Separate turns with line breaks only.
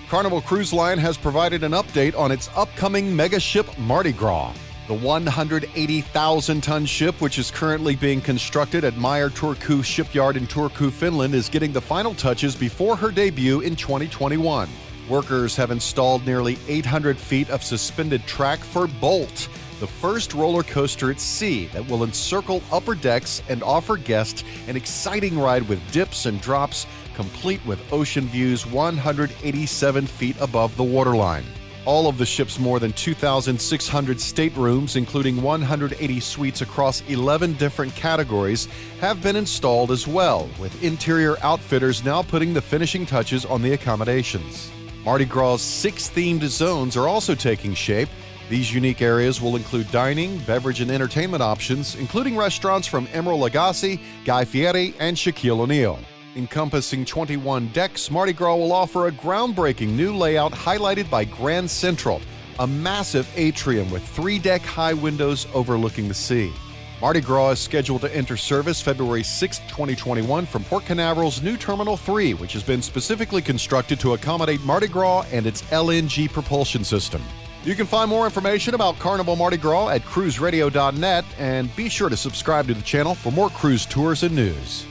Carnival Cruise Line has provided an update on its upcoming mega ship Mardi Gras. The 180,000-ton ship, which is currently being constructed at Meyer Turku shipyard in Turku, Finland, is getting the final touches before her debut in 2021. Workers have installed nearly 800 feet of suspended track for Bolt, the first roller coaster at sea that will encircle upper decks and offer guests an exciting ride with dips and drops, complete with ocean views 187 feet above the waterline. All of the ship's more than 2,600 staterooms, including 180 suites across 11 different categories, have been installed as well, with interior outfitters now putting the finishing touches on the accommodations. Mardi Gras' 6 themed zones are also taking shape. These unique areas will include dining, beverage, and entertainment options, including restaurants from Emeril Lagasse, Guy Fieri, and Shaquille O'Neal. Encompassing 21 decks, Mardi Gras will offer a groundbreaking new layout highlighted by Grand Central, a massive atrium with 3-deck high windows overlooking the sea. Mardi Gras is scheduled to enter service February 6, 2021 from Port Canaveral's new Terminal 3, which has been specifically constructed to accommodate Mardi Gras and its LNG propulsion system. You can find more information about Carnival Mardi Gras at cruiseradio.net, and be sure to subscribe to the channel for more cruise tours and news.